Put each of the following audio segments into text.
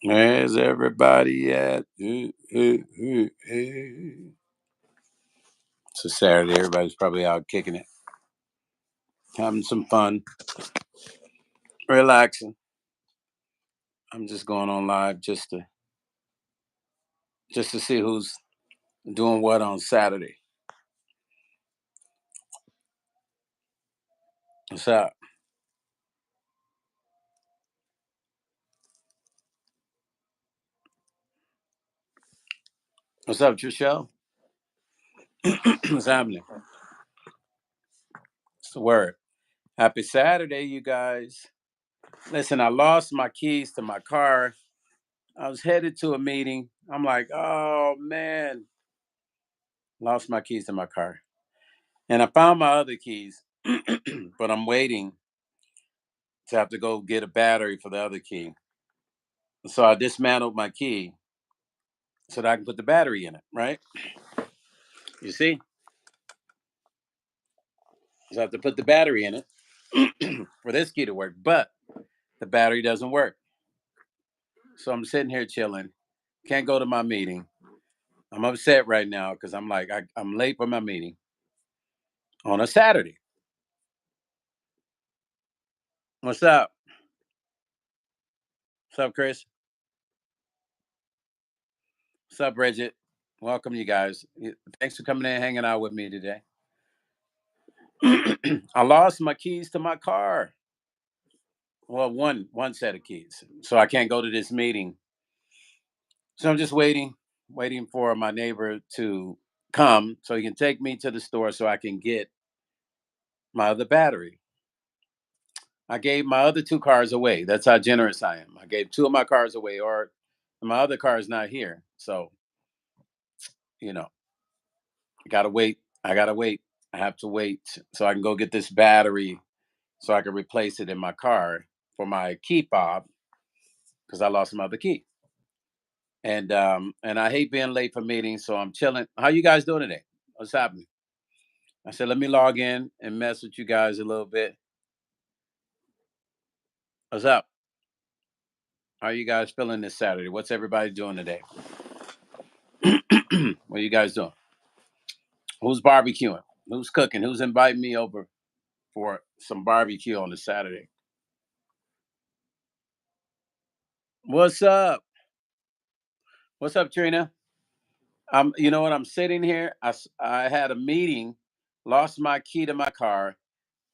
Where's everybody at? It's a Saturday. Everybody's probably out kicking it, having some fun, relaxing. I'm just going on live just to see who's doing what on Saturday. What's up? What's up, Trishelle? What's happening? It's the word. Happy Saturday, you guys. Listen, I lost my keys to my car. I was headed to a meeting. I'm like, oh man, lost my keys to my car. And I found my other keys, but I'm waiting to have to go get a battery for the other key. So I dismantled my key so that I can put the battery in it, right? You see? So I have to put the battery in it for this key to work, but the battery doesn't work. So I'm sitting here chilling, can't go to my meeting. I'm upset right now because I'm like, I'm late for my meeting on a Saturday. What's up? What's up, Chris? What's up, Bridget? Welcome, you guys. Thanks for coming in, hanging out with me today. I lost my keys to my car. Well, one set of keys, so I can't go to this meeting. So I'm just waiting for my neighbor to come so he can take me to the store so I can get my other battery. I gave my other two cars away. That's how generous I am. I gave two of my cars away, or my other car is not here. So you know, I gotta wait. I gotta wait. I have to wait so I can go get this battery so I can replace it in my car for my key fob because I lost my other key. And I hate being late for meetings, so I'm chilling. How you guys doing today? What's happening? I said, let me log in and mess with you guys a little bit. What's up? How are you guys feeling this Saturday? What's everybody doing today? What are you guys doing? Who's barbecuing? Who's cooking? Who's inviting me over for some barbecue on a Saturday? What's up? What's up, Trina? You know what? I'm sitting here. I had a meeting, lost my key to my car,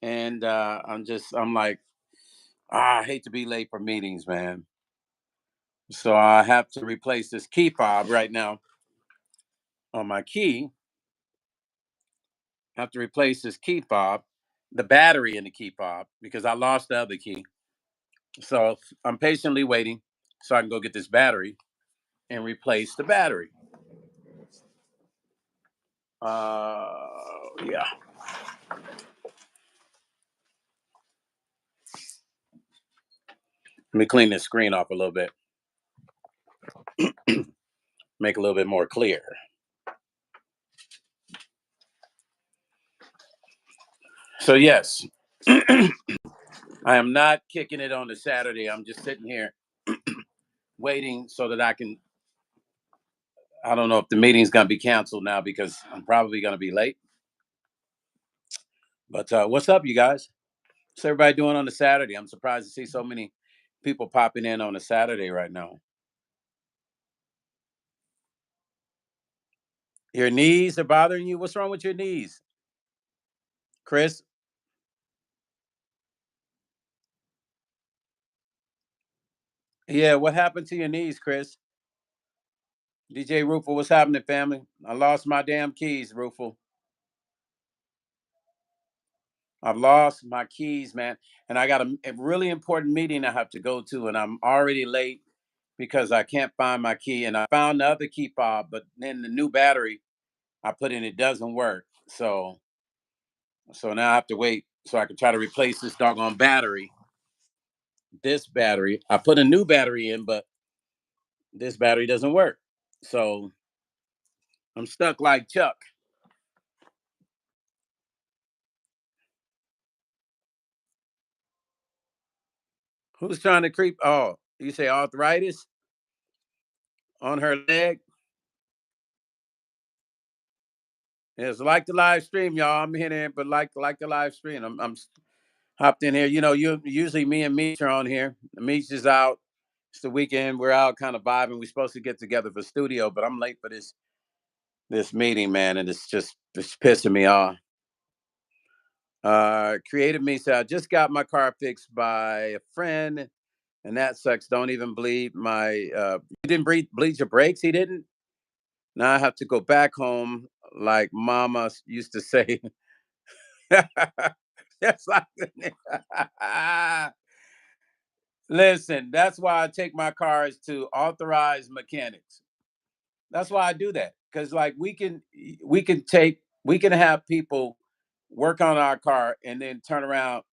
and I'm like, I hate to be late for meetings, man. So I have to replace this key fob right now on my key. I have to replace this key fob, the battery in the key fob, because I lost the other key. So I'm patiently waiting so I can go get this battery and replace the battery. Yeah. Let me clean this screen off a little bit, make it a little bit more clear. So yes, I am not kicking it on the Saturday. I'm just sitting here waiting so that I can. I don't know if the meeting's gonna be canceled now because I'm probably gonna be late. But what's up, you guys? What's everybody doing on the Saturday? I'm surprised to see so many people popping in on a Saturday right now. Your knees are bothering you? What's wrong with your knees, Chris? Yeah, what happened to your knees, Chris? DJ Rufel, what's happening, family? I lost my damn keys, Rufel. I've lost my keys, man. And I got a really important meeting I have to go to, and I'm already late because I can't find my key. And I found the other key fob, but then the new battery I put in it doesn't work. So now I have to wait so I can try to replace this doggone battery. This battery, I put a new battery in, but this battery doesn't work. So I'm stuck like Chuck. Who's trying to creep? Oh, you say arthritis? on her leg. It's like the live stream, y'all. I'm here, but like the live stream. I'm hopped in here. You know, usually me and Meech are on here. Meech is out. It's the weekend. We're out kind of vibing. We're supposed to get together for studio, but I'm late for this meeting, man, and it's pissing me off. Creative me said I just got my car fixed by a friend, and that sucks. Don't even bleed my. You didn't bleed your brakes. He didn't. Now I have to go back home, like Mama used to say. That's like. Listen, that's why I take my cars to authorized mechanics. That's why I do that, because like we can have people work on our car and then turn around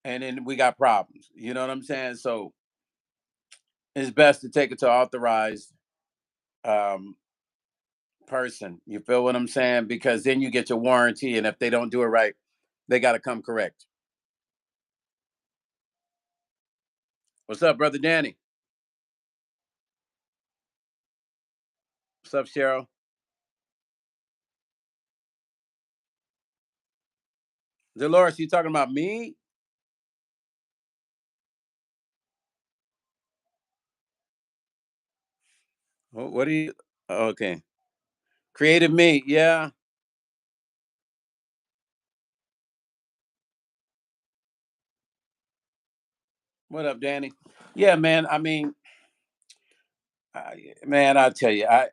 and then we got problems. You know what I'm saying? So it's best to take it to authorized um, person. You feel what I'm saying? Because then you get your warranty, and if they don't do it right, they got to come correct. What's up, brother Danny? What's up, Cheryl? Dolores, you talking about me? What do you? Okay, creative me. Yeah. What up, Danny? Yeah, man. I mean, man, I tell you, I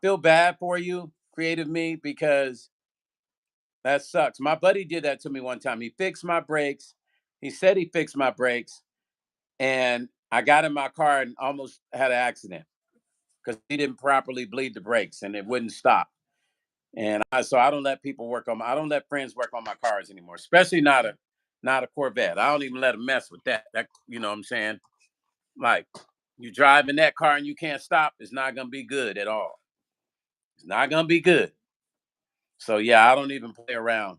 feel bad for you, creative me, because that sucks. My buddy did that to me one time. He fixed my brakes. He said he fixed my brakes, and I got in my car and almost had an accident because he didn't properly bleed the brakes, and it wouldn't stop. And so I don't let people work on I don't let friends work on my cars anymore, especially not a Corvette. I don't even let them mess with that. That you know what I'm saying? Like you drive in that car and you can't stop, it's not gonna be good at all. It's not gonna be good. So yeah, I don't even play around.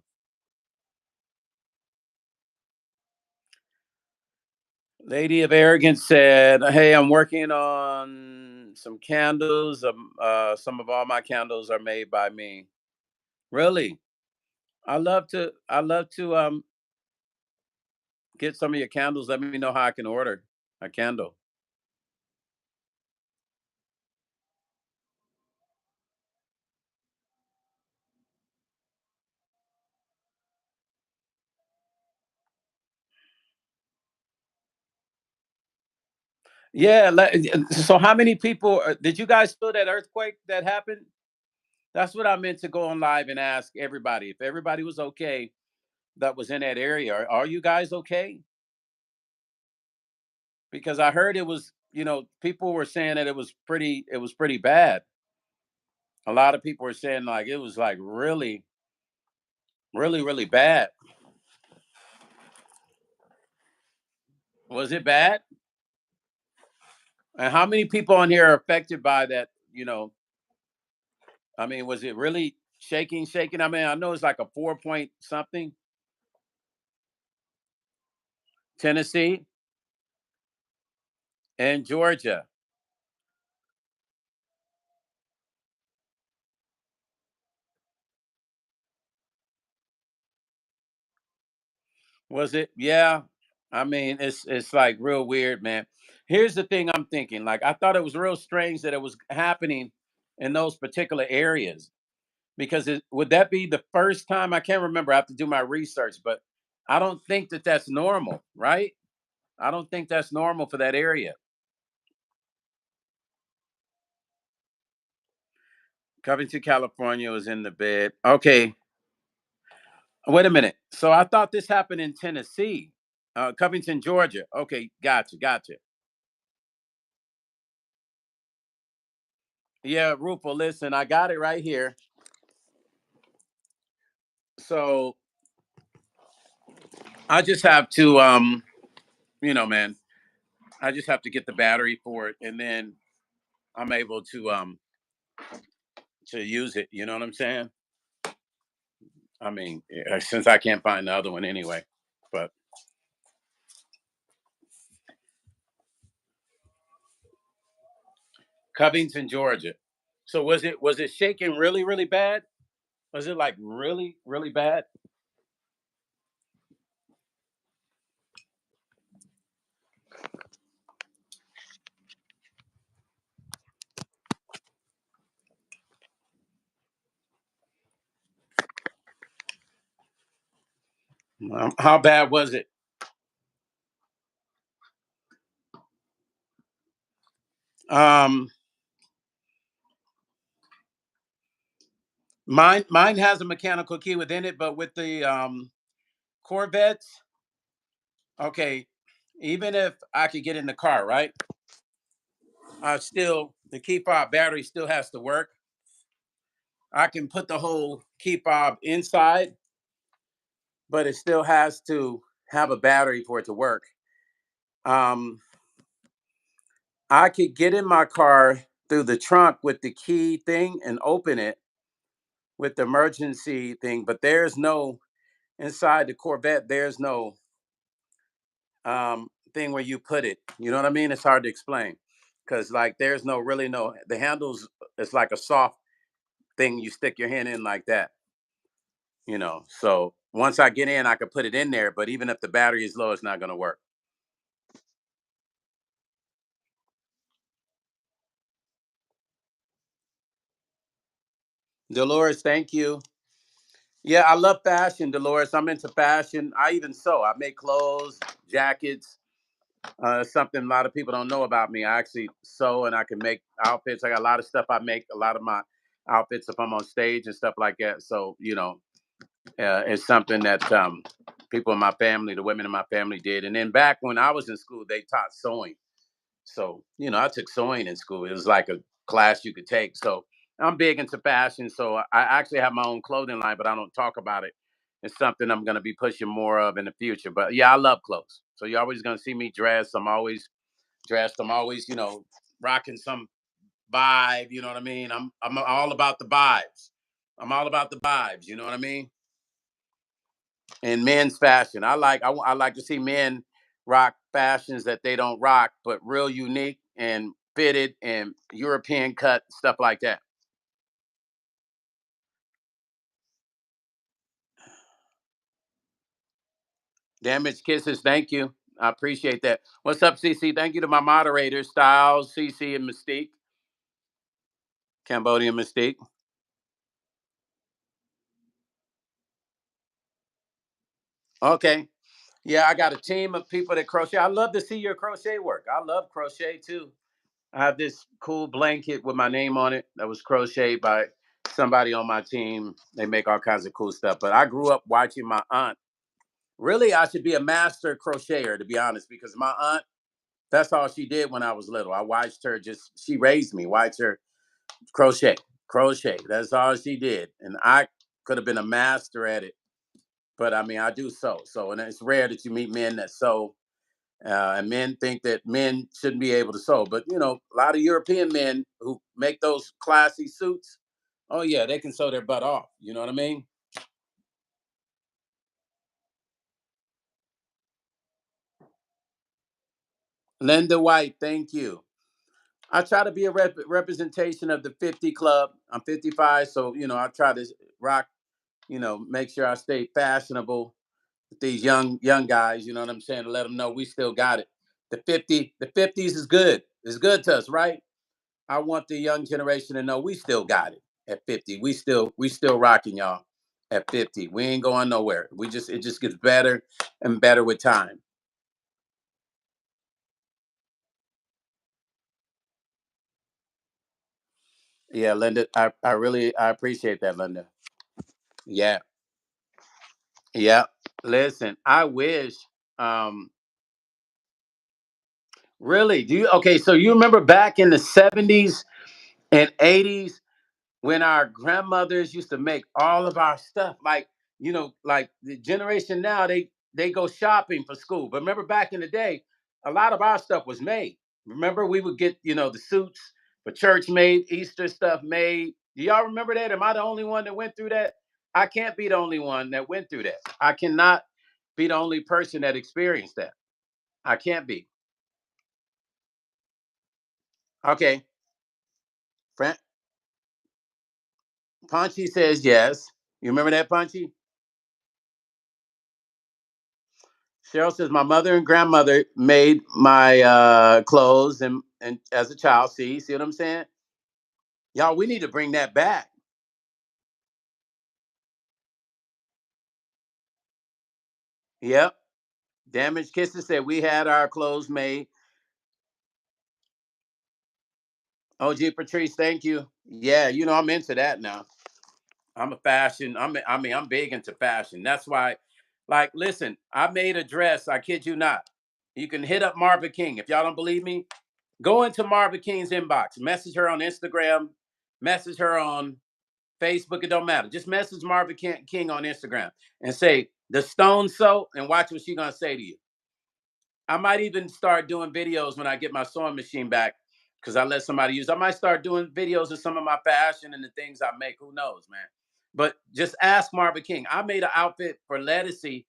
Lady of Arrogance said, "Hey, I'm working on some candles. Some of all my candles are made by me. Really? I love to get some of your candles. Let me know how I can order a candle. Yeah. So how many people did you guys feel that earthquake that happened? That's what I meant to go on live and ask everybody if everybody was okay that was in that area. Are you guys okay? Because I heard it was, people were saying that it was pretty bad. A lot of people were saying like it was like really, really, really bad. Was it bad? And how many people on here are affected by that? I mean, was it really shaking, shaking? I mean, I know it's like a 4 point something. Tennessee and Georgia. Was it? Yeah. I mean, it's like real weird, man. Here's the thing I'm thinking. Like, I thought it was real strange that it was happening in those particular areas because would that be the first time? I can't remember. I have to do my research, but I don't think that that's normal, right? I don't think that's normal for that area. Covington, California was in the bed. Okay, wait a minute. So I thought this happened in Tennessee, Covington, Georgia. Okay, gotcha, gotcha. Yeah, Rupal, listen, I got it right here. So I just have to, man, I just have to get the battery for it, and then I'm able to use it. You know what I'm saying? I mean, since I can't find the other one anyway, but Covington, Georgia. So was it shaking really, really bad? Was it like really, really bad? How bad was it? Um, mine has a mechanical key within it, but with the Corvettes, okay, even if I could get in the car, right? Still the key fob battery still has to work. I can put the whole key fob inside, but it still has to have a battery for it to work. Um, I could get in my car through the trunk with the key thing and open it with the emergency thing, but there's no inside the Corvette. There's no thing where you put it. You know what I mean? It's hard to explain because like there's no really no the handles. It's like a soft thing you stick your hand in like that. So once I get in, I could put it in there. But even if the battery is low, it's not going to work. Dolores, thank you. Yeah, I love fashion, Dolores. I'm into fashion. I even sew. I make clothes, jackets. Something a lot of people don't know about me. I actually sew and I can make outfits. I got a lot of stuff I make. A lot of my outfits if I'm on stage and stuff like that. So it's something that people in my family, the women in my family, did. And then back when I was in school, they taught sewing. So, I took sewing in school. It was like a class you could take. So I'm big into fashion. So I actually have my own clothing line, but I don't talk about it. It's something I'm going to be pushing more of in the future. But yeah, I love clothes. So you're always going to see me dressed. I'm always dressed. I'm always, rocking some vibe. You know what I mean? I'm all about the vibes. I'm all about the vibes. You know what I mean? In men's fashion. I like to see men rock fashions that they don't rock, but real unique and fitted and European cut stuff like that. Damaged kisses, thank you. I appreciate that. What's up, CC? Thank you to my moderators, Styles, CC, and Mystique, Cambodian Mystique. Okay. Yeah, I got a team of people that crochet. I love to see your crochet work. I love crochet too. I have this cool blanket with my name on it that was crocheted by somebody on my team. They make all kinds of cool stuff. But I grew up watching my aunt. Really, I should be a master crocheter, to be honest, because my aunt, that's all she did when I was little. I watched her she raised me, watched her crochet, crochet. That's all she did. And I could have been a master at it. But I mean, I do sew. So, and it's rare that you meet men that sew and men think that men shouldn't be able to sew. But a lot of European men who make those classy suits, oh yeah, they can sew their butt off. You know what I mean? Linda White, thank you. I try to be a representation of the 50 club. I'm 55, so I try to rock. Make sure I stay fashionable with these young guys. You know what I'm saying? To let them know we still got it. The 50s is good. It's good to us, right? I want the young generation to know we still got it at 50. We still rocking y'all at 50. We ain't going nowhere. It just gets better and better with time. Yeah, Linda, I really I appreciate that, Linda. Yeah. Yeah. Listen, I wish um really do you okay, so you remember back in the 70s and 80s when our grandmothers used to make all of our stuff like the generation now they go shopping for school, but remember back in the day a lot of our stuff was made. Remember we would get the suits for church made, Easter stuff made. Do y'all remember that? Am I the only one that went through that? I can't be the only one that went through that. I cannot be the only person that experienced that. I can't be. Okay. Punchy says yes. You remember that, Punchy? Cheryl says my mother and grandmother made my clothes and as a child. See what I'm saying? Y'all, we need to bring that back. Yep. Damaged Kisses said we had our clothes made. OG Patrice, thank you. Yeah, you know I'm into that now. I'm a fashion. I'm big into fashion. That's why, like, listen, I made a dress. I kid you not. You can hit up Marva King if y'all don't believe me. Go into Marva King's inbox. Message her on Instagram. Message her on Facebook. It don't matter. Just message Marva King on Instagram and say the stone sew and watch what she's gonna say to you. I might even start doing videos when I get my sewing machine back because I let somebody use. I might start doing videos of some of my fashion and the things I make. Who knows, man? But just ask Marva King. I made an outfit for Lettucey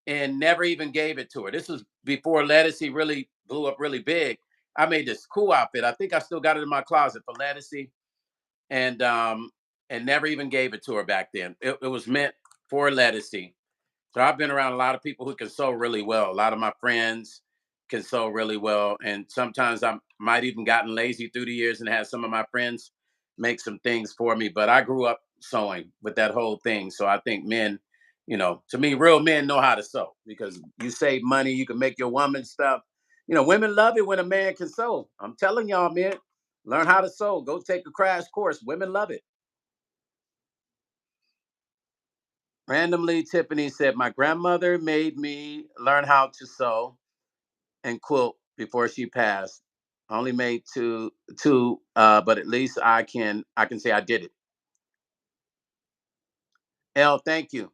and never even gave it to her. This was before Lettucey really blew up really big. I made this cool outfit. I think I still got it in my closet for Lettucey, and never even gave it to her back then. It was meant for Lettucey. So I've been around a lot of people who can sew really well. A lot of my friends can sew really well. And sometimes I might even gotten lazy through the years and had some of my friends make some things for me. But I grew up sewing with that whole thing. So I think men, to me, real men know how to sew because you save money, you can make your woman stuff. Women love it when a man can sew. I'm telling y'all, man, learn how to sew. Go take a crash course. Women love it. Randomly, Tiffany said, my grandmother made me learn how to sew and quilt before she passed. I only made two, but at least I can say I did it. L, thank you.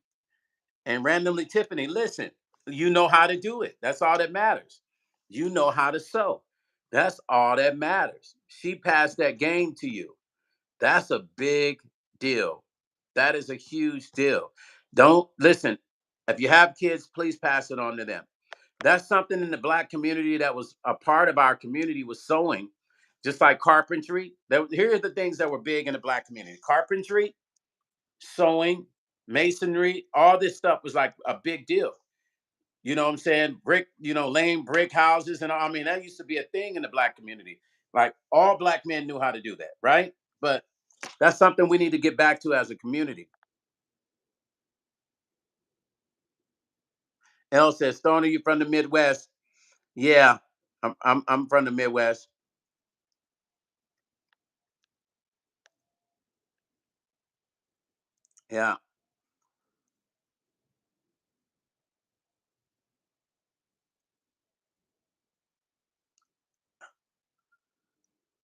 And randomly, Tiffany, listen, you know how to do it. That's all that matters. You know how to sew. That's all that matters. She passed that game to you. That's a big deal. That is a huge deal. Don't listen. If you have kids, please pass it on to them. That's something in the Black community that was a part of our community was sewing, just like carpentry. Here are the things that were big in the Black community: carpentry, sewing, masonry. All this stuff was like a big deal. You know what I'm saying? Brick, laying brick houses, and I mean that used to be a thing in the Black community. Like all Black men knew how to do that, right? But that's something we need to get back to as a community. Elle says, Stone, are you from the Midwest? Yeah, I'm from the Midwest. Yeah.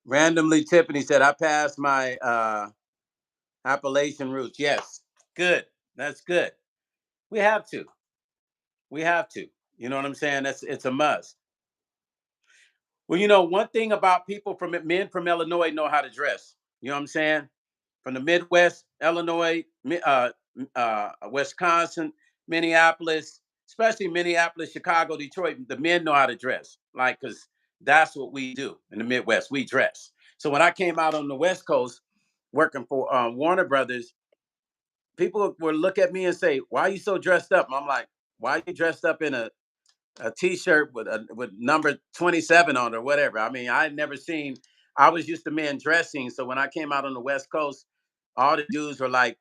Randomly, Tiffany said, I passed my Appalachian roots. Yes. Good. That's good. We have to. We have to. You know what I'm saying? It's a must. Well, one thing about people from men from Illinois know how to dress. You know what I'm saying? From the Midwest, Illinois, Wisconsin, Minneapolis, especially Minneapolis, Chicago, Detroit, the men know how to dress. Like, because that's what we do in the Midwest. We dress. So when I came out on the West Coast working for Warner Brothers, people would look at me and say, "Why are you so dressed up?" And I'm like, "Why are you dressed up in a t-shirt with number 27 on it or whatever?" I mean, I had never seen. I was used to men dressing, so when I came out on the West Coast, all the dudes were like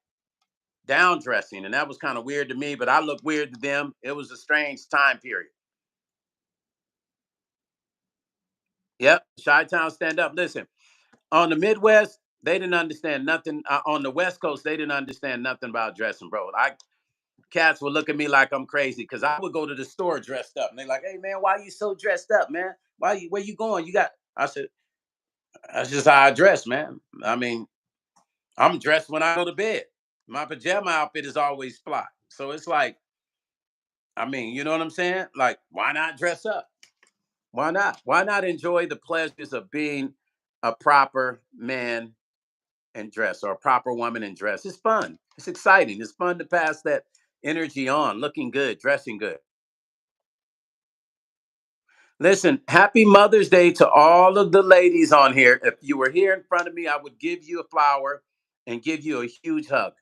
down dressing, and that was kind of weird to me. But I looked weird to them. It was a strange time period. Yep, Chi-Town, stand up. Listen, on the Midwest, they didn't understand nothing. On the West Coast, they didn't understand nothing about dressing, bro. Cats would look at me like I'm crazy because I would go to the store dressed up, and they're like, "Hey, man, why you so dressed up, man? Where you going? You got?" I said, "That's just how I dress, man. I mean, I'm dressed when I go to bed. My pajama outfit is always fly. So it's like, I mean, you know what I'm saying? Like, why not dress up? Why not? Why not enjoy the pleasures of being a proper man and dress or a proper woman and dress? It's fun. It's exciting. It's fun to pass that energy on, looking good, dressing good. Listen, happy Mother's Day to all of the ladies on here. If you were here in front of me, I would give you a flower and give you a huge hug.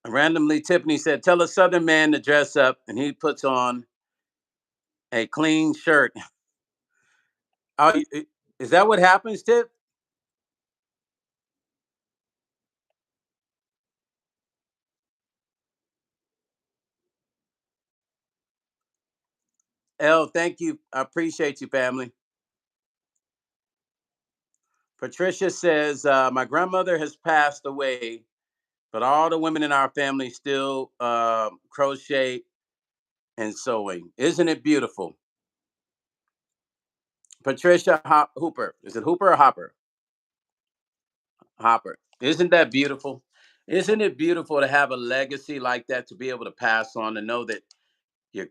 Randomly, Tiffany said, "Tell a Southern man to dress up," and he puts on a clean shirt. Oh, is that what happens, Tiff? L, thank you. I appreciate you, family. Patricia says, "My grandmother has passed away, but all the women in our family still crochet and sewing. Isn't it beautiful?" Patricia Hooper. Is it Hooper or Hopper? Hopper. Isn't that beautiful? Isn't it beautiful to have a legacy like that to be able to pass on, to know that your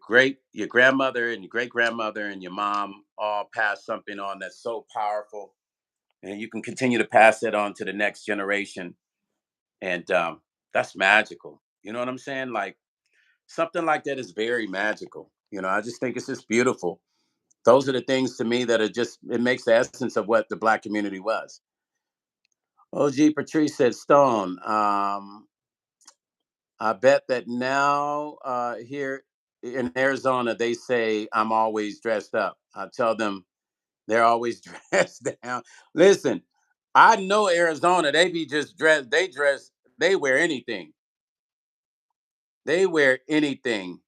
grandmother and your great grandmother and your mom all passed something on that's so powerful, and you can continue to pass it on to the next generation, and that's magical. You know what I'm saying? Like something like that is very magical. I just think it's just beautiful. Those are the things to me that are just, it makes the essence of what the Black community was. OG Patrice said, "Stone, I bet that now here in Arizona, they say I'm always dressed up. I tell them they're always dressed down. Listen, I know Arizona, they be just dressed, they wear anything. They wear anything."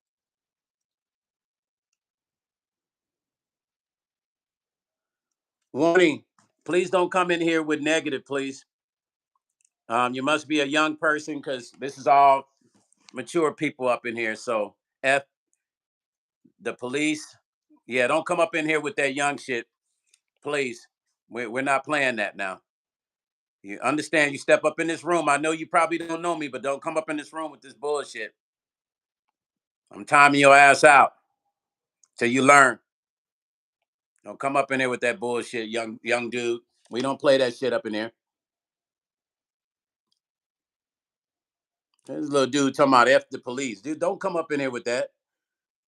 Warning, please don't come in here with negative, please. You must be a young person because this is all mature people up in here. So, F the police. Yeah, don't come up in here with that young shit, please. We're not playing that now. You understand? You step up in this room. I know you probably don't know me, but don't come up in this room with this bullshit. I'm timing your ass out till you learn. Don't come up in here with that bullshit, young dude. We don't play that shit up in here. This little dude talking about F the police. Dude, don't come up in here with that.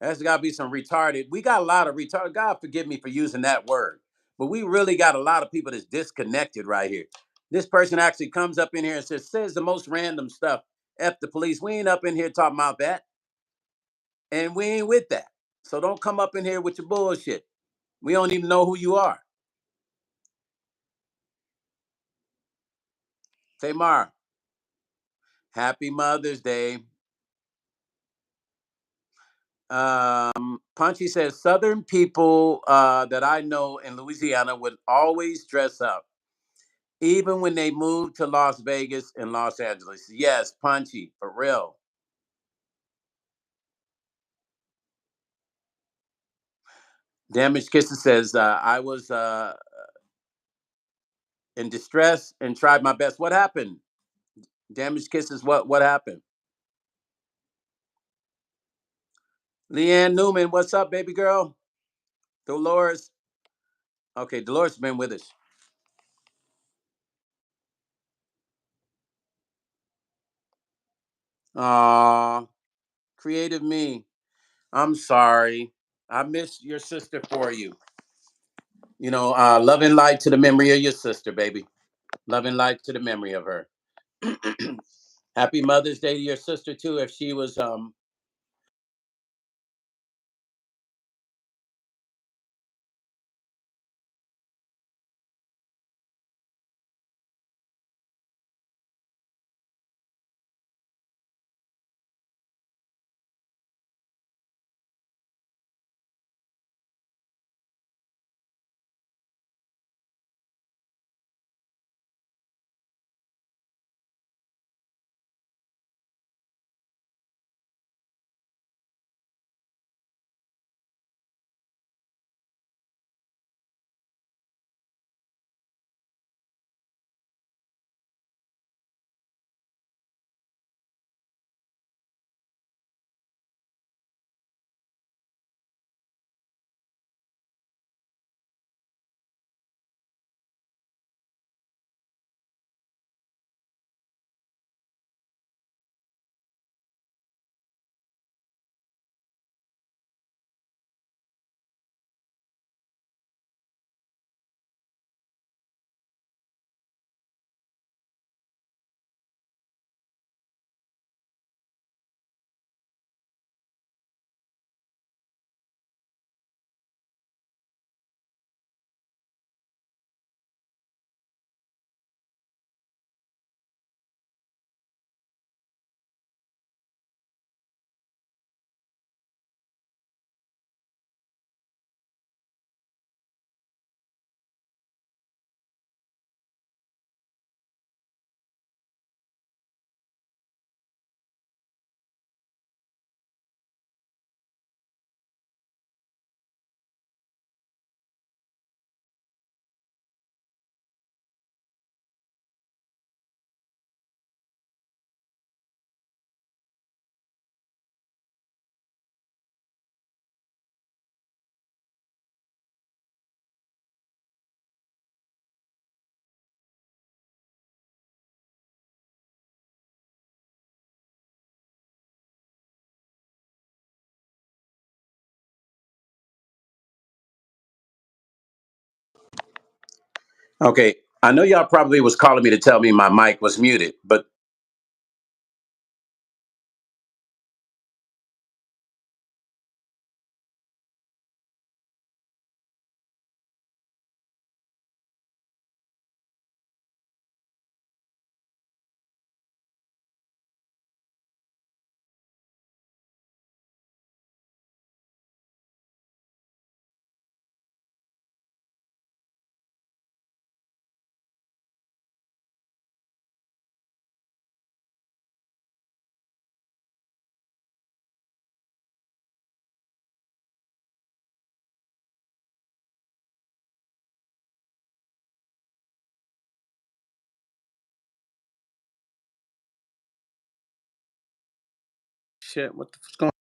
That's got to be some retarded. We got a lot of retarded. God forgive me for using that word, but we really got a lot of people that's disconnected right here. This person actually comes up in here and says the most random stuff. F the police. We ain't up in here talking about that, and we ain't with that. So don't come up in here with your bullshit. We don't even know who you are. Tamar, happy Mother's Day. Punchy says Southern people that I know in Louisiana would always dress up, even when they moved to Las Vegas and Los Angeles. Yes, Punchy, for real. Damaged Kisses says, "I was in distress and tried my best." What happened? Damaged Kisses, what happened? Leanne Newman, what's up, baby girl? Dolores. Okay, Dolores has been with us. Aw, creative me. I'm sorry. I miss your sister for you. Love and light to the memory of your sister, baby. Love and light to the memory of her. Happy Mother's Day to your sister too. If she was Okay, I know y'all probably was calling me to tell me my mic was muted, but shit, what the fuck's going